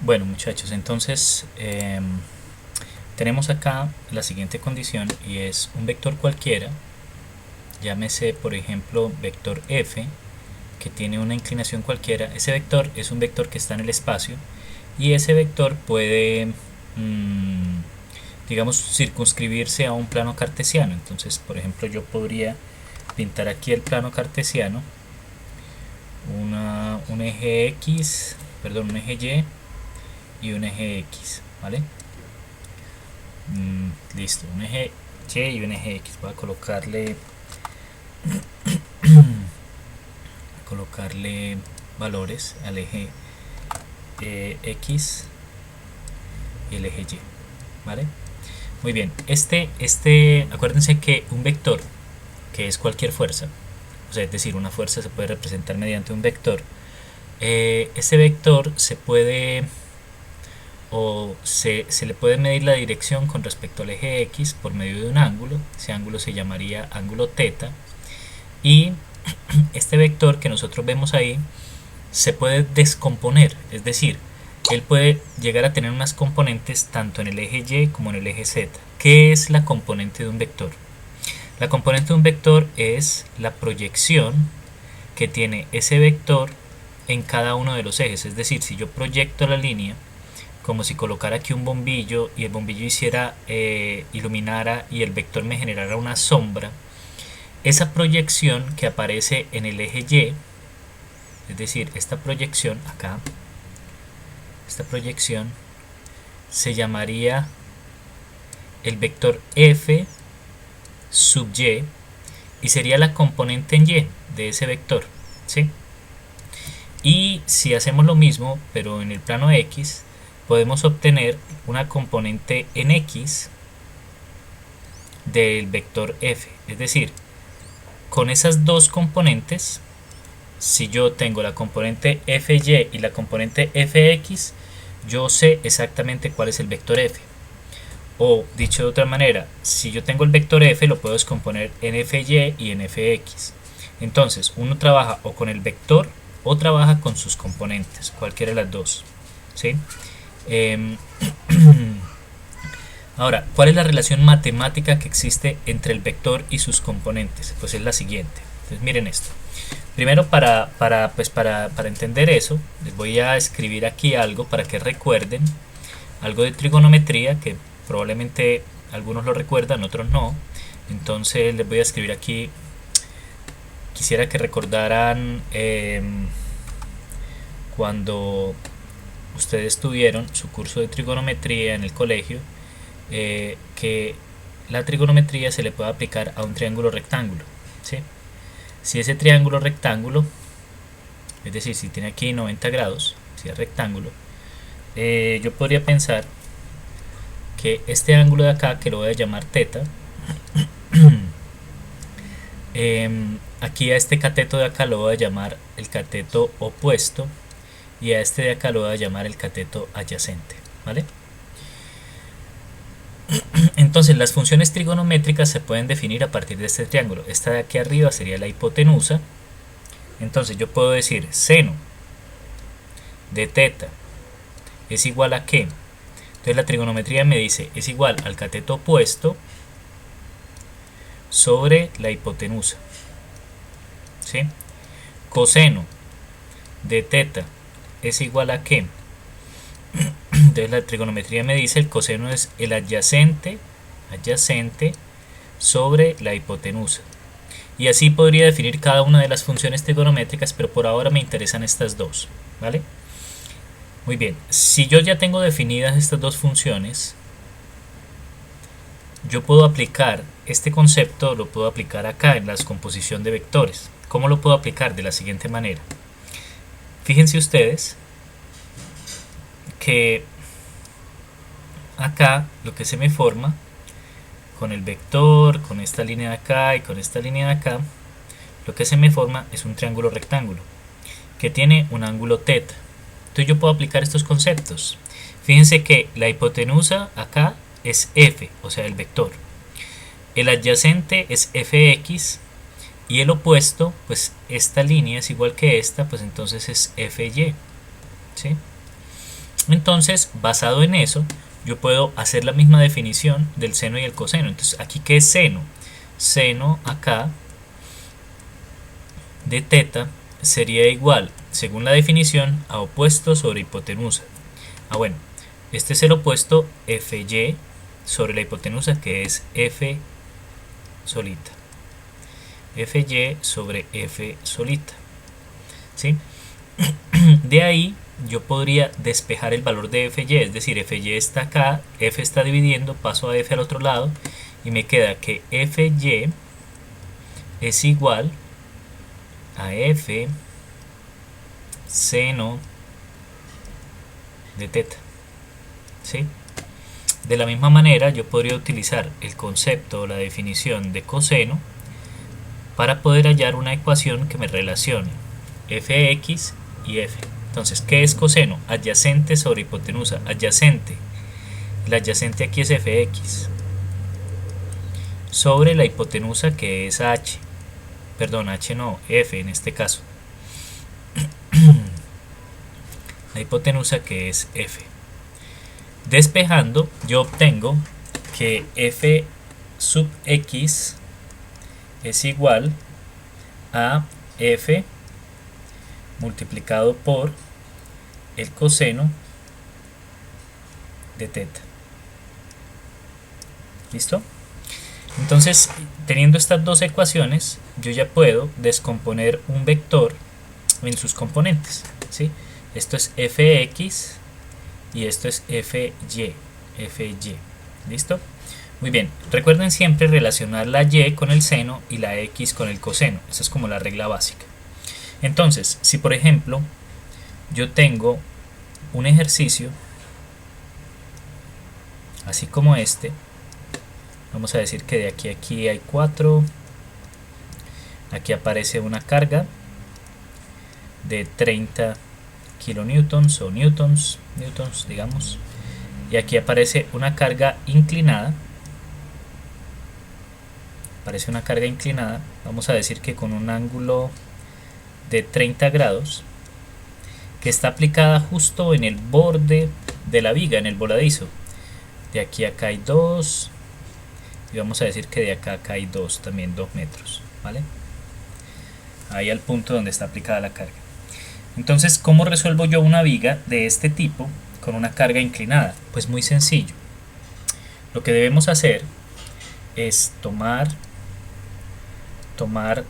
Bueno, muchachos, entonces tenemos acá la siguiente condición y es un vector cualquiera, llámese por ejemplo vector f, que tiene una inclinación cualquiera. Ese vector es un vector que está en el espacio y ese vector puede, digamos, circunscribirse a un plano cartesiano. Entonces, por ejemplo, yo podría pintar aquí el plano cartesiano, un eje x, perdón, un eje y un eje x, ¿vale? Listo, un eje y y un eje x. Voy a colocarle valores al eje x y el eje y, ¿vale? Muy bien, acuérdense que un vector, que es cualquier fuerza, o sea, es decir, una fuerza se puede representar mediante un vector. Ese vector se puede se le puede medir la dirección con respecto al eje x por medio de un ángulo. Ese ángulo se llamaría ángulo θ, y este vector que nosotros vemos ahí se puede descomponer, es decir, él puede llegar a tener unas componentes tanto en el eje y como en el eje z. ¿Qué es la componente de un vector? La componente de un vector es la proyección que tiene ese vector en cada uno de los ejes. Es decir, si yo proyecto la línea como si colocara aquí un bombillo y el bombillo hiciera iluminara y el vector me generara una sombra, esa proyección que aparece en el eje y, es decir, esta proyección acá, esta proyección se llamaría el vector f sub y sería la componente en y de ese vector, ¿sí? Y si hacemos lo mismo pero en el plano x, podemos obtener una componente en x del vector f. Es decir, con esas dos componentes, si yo tengo la componente fy y la componente fx, yo sé exactamente cuál es el vector f. O dicho de otra manera, si yo tengo el vector f, lo puedo descomponer en fy y en fx. Entonces uno trabaja o con el vector o trabaja con sus componentes, cualquiera de las dos, ¿sí? Ahora, ¿cuál es la relación matemática que existe entre el vector y sus componentes? Pues es la siguiente. Entonces miren esto. Primero, para entender eso, les voy a escribir aquí algo para que recuerden algo de trigonometría, que probablemente algunos lo recuerdan, otros no. Entonces les voy a escribir aquí. Quisiera que recordaran cuando ustedes tuvieron su curso de trigonometría en el colegio, que la trigonometría se le puede aplicar a un triángulo rectángulo, ¿sí? Si ese triángulo rectángulo, es decir, si tiene aquí 90 grados, si es rectángulo, yo podría pensar que este ángulo de acá, que lo voy a llamar θ, aquí a este cateto de acá lo voy a llamar el cateto opuesto y a este de acá lo voy a llamar el cateto adyacente, ¿vale? Entonces las funciones trigonométricas se pueden definir a partir de este triángulo. Esta de aquí arriba sería la hipotenusa. Entonces yo puedo decir seno de θ es igual a ¿qué? Entonces la trigonometría me dice es igual al cateto opuesto sobre la hipotenusa, ¿sí? Coseno de θ es igual a ¿qué? Entonces la trigonometría me dice el coseno es el adyacente sobre la hipotenusa. Y así podría definir cada una de las funciones trigonométricas, pero por ahora me interesan estas dos, ¿vale? Muy bien, si yo ya tengo definidas estas dos funciones, yo puedo aplicar este concepto, lo puedo aplicar acá en la descomposición de vectores. ¿Cómo lo puedo aplicar? De la siguiente manera. Fíjense ustedes que acá lo que se me forma con el vector, con esta línea de acá y con esta línea de acá, lo que se me forma es un triángulo rectángulo que tiene un ángulo θ. Entonces yo puedo aplicar estos conceptos. Fíjense que la hipotenusa acá es f, o sea el vector. El adyacente es fx y el opuesto, pues esta línea es igual que esta, pues entonces es fy, ¿sí? Entonces, basado en eso, yo puedo hacer la misma definición del seno y el coseno. Entonces, aquí, ¿qué es seno? Seno acá de teta sería igual, según la definición, a opuesto sobre hipotenusa. Bueno, este es el opuesto FY sobre la hipotenusa, que es F solita. FY sobre F solita. ¿Sí? De ahí yo podría despejar el valor de FY, es decir, FY está acá, F está dividiendo, paso a F al otro lado y me queda que FY es igual a F seno de teta. ¿Sí? De la misma manera yo podría utilizar el concepto o la definición de coseno para poder hallar una ecuación que me relacione fx y f. Entonces, ¿qué es coseno? Adyacente sobre hipotenusa. Adyacente. El adyacente aquí es fx sobre la hipotenusa, que es h. Perdón, h no, f en este caso. La hipotenusa, que es f. Despejando, yo obtengo que f sub x es igual a f multiplicado por el coseno de teta. ¿Listo? Entonces, teniendo estas dos ecuaciones, yo ya puedo descomponer un vector en sus componentes. ¿Sí? Esto es fx y esto es fy. ¿Listo? Muy bien, recuerden siempre relacionar la y con el seno y la x con el coseno. Esa es como la regla básica. Entonces, si por ejemplo yo tengo un ejercicio así como este, vamos a decir que de aquí a aquí hay 4, aquí aparece una carga de 30 kilonewtons o newtons digamos, y aquí aparece una carga inclinada, vamos a decir que con un ángulo de 30 grados, que está aplicada justo en el borde de la viga, en el voladizo. De aquí a acá hay 2, y vamos a decir que de acá a acá hay 2, también 2 metros, ¿vale? Ahí al punto donde está aplicada la carga. Entonces, ¿cómo resuelvo yo una viga de este tipo con una carga inclinada? Pues muy sencillo. Lo que debemos hacer es tomar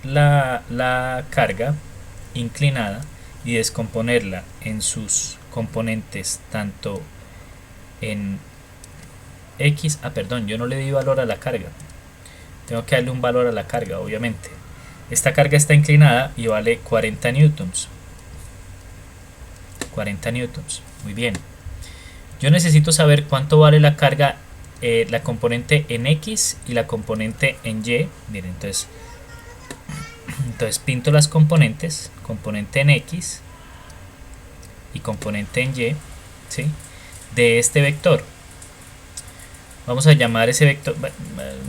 la carga inclinada y descomponerla en sus componentes, tanto en x, perdón, yo no le di valor a la carga, tengo que darle un valor a la carga, obviamente. Esta carga está inclinada y vale 40 newtons. 40 newtons, muy bien. Yo necesito saber cuánto vale la carga, la componente en x y la componente en y. Miren, entonces pinto las componentes, componente en x y componente en y, ¿sí?, de este vector. Vamos a llamar ese vector,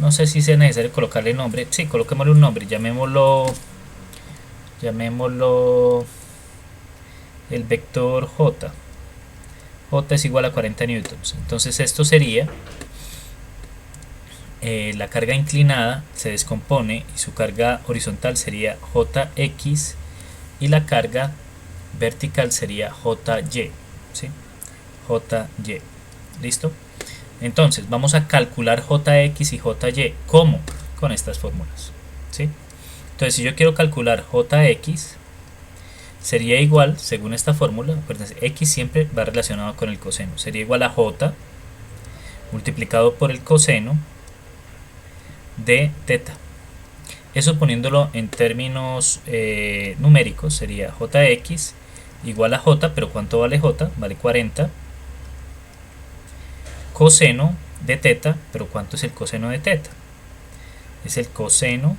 no sé si sea necesario colocarle nombre, sí, coloquémosle un nombre, llamémoslo el vector j. J es igual a 40 newtons. Entonces esto sería la carga inclinada se descompone y su carga horizontal sería jx y la carga vertical sería jy, ¿sí? Jy. ¿Listo? Entonces vamos a calcular jx y jy. ¿Cómo? Con estas fórmulas, ¿sí? Entonces, si yo quiero calcular jx, sería igual, según esta fórmula, pues x siempre va relacionado con el coseno, sería igual a j multiplicado por el coseno de teta. Eso poniéndolo en términos numéricos sería jx igual a j, pero ¿cuánto vale j? Vale 40. Coseno de teta, pero ¿cuánto es el coseno de teta? Es el coseno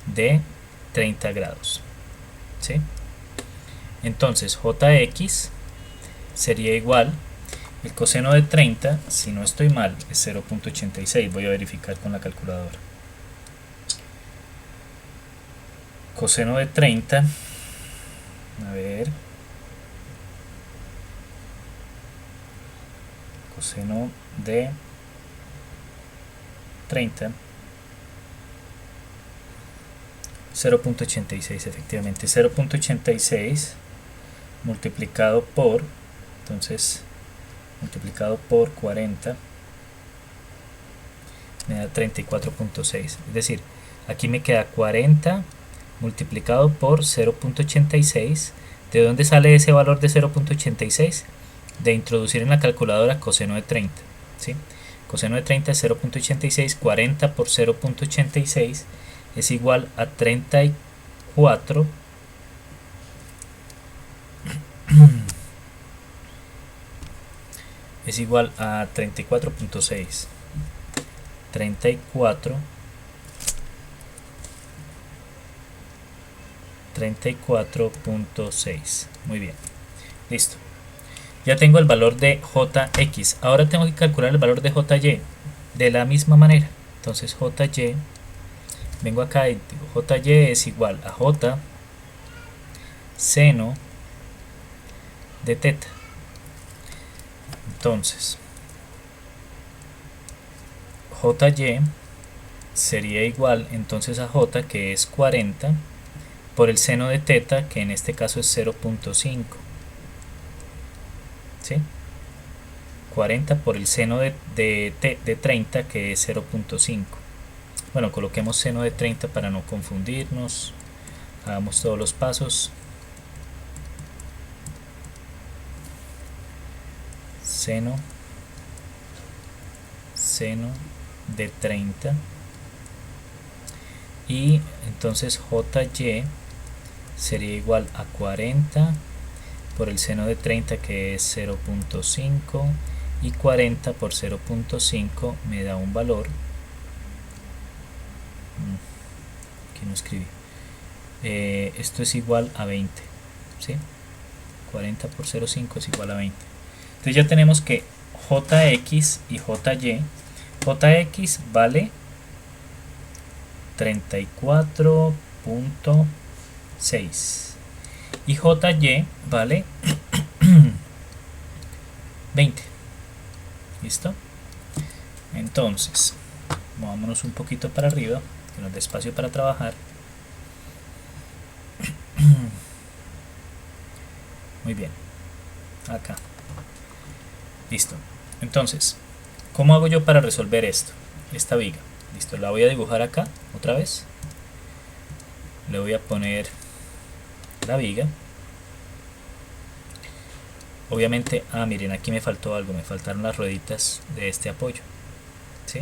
de 30 grados. ¿Sí? Entonces jx sería igual, el coseno de 30, si no estoy mal, es 0.86. Voy a verificar con la calculadora. Coseno de 30, a ver, coseno de 30, 0.86, efectivamente 0.86 multiplicado por, entonces multiplicado por 40 me da 34.6, es decir, aquí me queda 40 multiplicado por 0.86. ¿De dónde sale ese valor de 0.86? De introducir en la calculadora coseno de 30, ¿sí? Coseno de 30 es 0.86, 40 por 0.86 es igual a 34 es igual a 34.6. 34.6. Muy bien, listo. Ya tengo el valor de Jx. Ahora tengo que calcular el valor de Jy de la misma manera. Entonces Jy, vengo acá y digo Jy es igual a J seno de teta. Entonces Jy sería igual entonces a J, que es 40, por el seno de teta, que en este caso es 0.5. ¿Sí? 40 por el seno de 30, que es 0.5. Bueno, coloquemos seno de 30 para no confundirnos. Hagamos todos los pasos. Seno de 30. Y entonces Jy sería igual a 40 por el seno de 30, que es 0.5, y 40 por 0.5 me da un valor, aquí no escribí, esto es igual a 20, ¿sí? 40 por 0.5 es igual a 20. Entonces ya tenemos que Jx y Jy, Jx vale 34.6 y Jy vale 20. ¿Listo? Entonces movámonos un poquito para arriba, que nos dé espacio para trabajar. Muy bien, acá. Listo. Entonces, ¿cómo hago yo para resolver esto? Esta viga. Listo, la voy a dibujar acá otra vez. Le voy a poner la viga. Obviamente, miren, aquí me faltó algo, me faltaron las rueditas de este apoyo, ¿sí?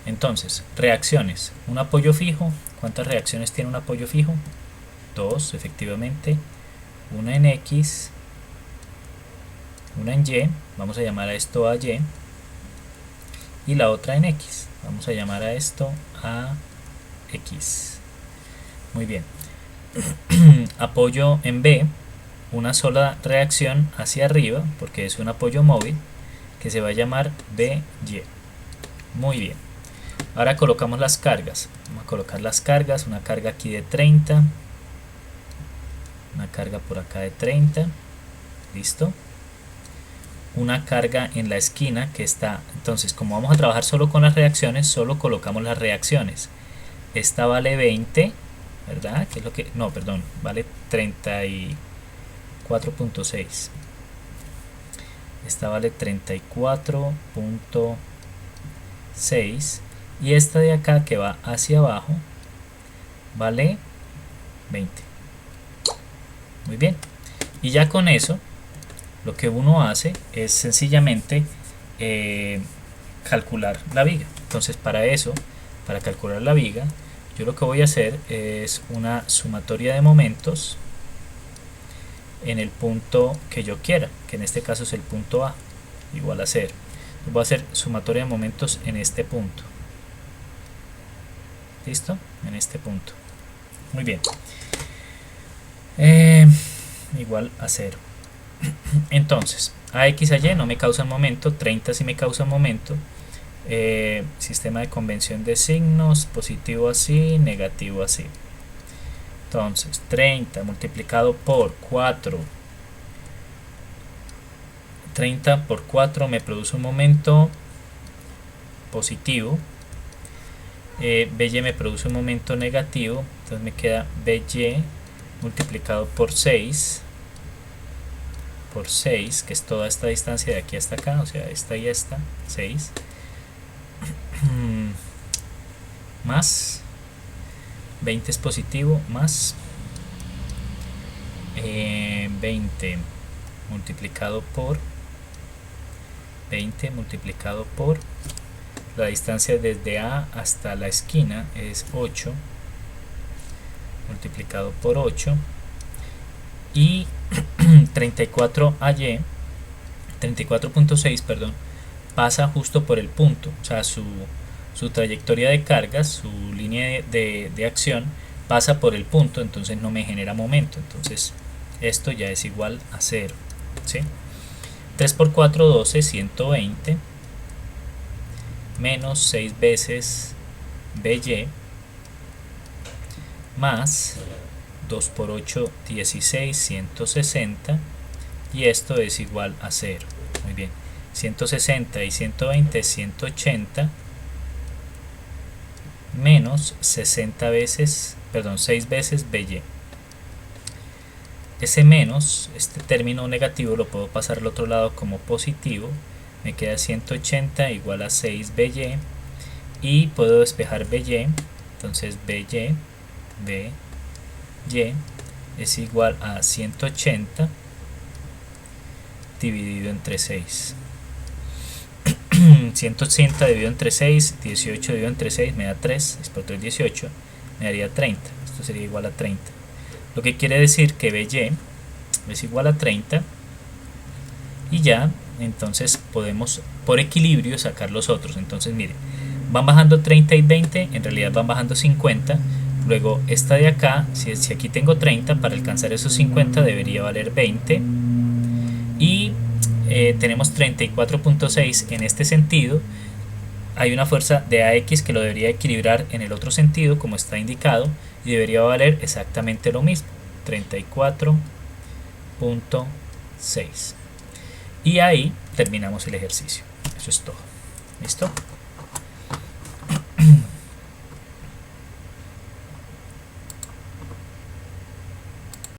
Entonces, reacciones. Un apoyo fijo. ¿Cuántas reacciones tiene un apoyo fijo? 2, efectivamente. Una en X, una en Y. Vamos a llamar a esto a Y. Y la otra en X. Vamos a llamar a esto a X. Muy bien. Apoyo en B. Una sola reacción hacia arriba, porque es un apoyo móvil, que se va a llamar BY. Muy bien. Ahora colocamos las cargas. Vamos a colocar las cargas. Una carga aquí de 30. Una carga por acá de 30. Listo. Una carga en la esquina que está. Entonces, como vamos a trabajar solo con las reacciones, solo colocamos las reacciones. Esta vale 20, ¿verdad? ¿Qué es lo que? No, perdón, vale 34.6. Esta vale 34.6. Y esta de acá, que va hacia abajo, vale 20. Muy bien. Y ya con eso, lo que uno hace es sencillamente calcular la viga. Entonces, para eso, para calcular la viga, yo lo que voy a hacer es una sumatoria de momentos en el punto que yo quiera, que en este caso es el punto A, igual a 0. Voy a hacer sumatoria de momentos en este punto. ¿Listo? En este punto. Muy bien. Igual a 0. Entonces, a X a Y no me causa momento, 30 sí me causa momento. Sistema de convención de signos, positivo así, negativo así. Entonces, 30 multiplicado por 4, 30 por 4 me produce un momento positivo. BY me produce un momento negativo, entonces me queda BY multiplicado por 6, que es toda esta distancia de aquí hasta acá, o sea, esta y esta, 6, más 20 es positivo, más 20 multiplicado por la distancia desde A hasta la esquina es 8 multiplicado por 8 y 34.6, perdón, pasa justo por el punto, o sea, su trayectoria de cargas, su línea de acción pasa por el punto, entonces no me genera momento, entonces esto ya es igual a 0, ¿sí? 3 por 4, 12, 120, menos 6 veces BY, más 2 por 8, 16, 160, y esto es igual a 0. Muy bien, 160 y 120 es 180, menos 60 veces, perdón, 6 veces BY. Ese menos, este término negativo lo puedo pasar al otro lado como positivo, me queda 180 igual a 6 BY, y puedo despejar BY, entonces BY es igual a 180 dividido entre 6. 180 dividido entre 6, 18 dividido entre 6 me da 3, 6 por 3, 18, me daría 30, esto sería igual a 30. Lo que quiere decir que BY es igual a 30, y ya entonces podemos por equilibrio sacar los otros. Entonces miren, van bajando 30 y 20, en realidad van bajando 50. Luego esta de acá, si aquí tengo 30, para alcanzar esos 50 debería valer 20, y tenemos 34.6 en este sentido. Hay una fuerza de AX que lo debería equilibrar en el otro sentido, como está indicado, y debería valer exactamente lo mismo, 34.6. Y ahí terminamos el ejercicio. Eso es todo. ¿Listo?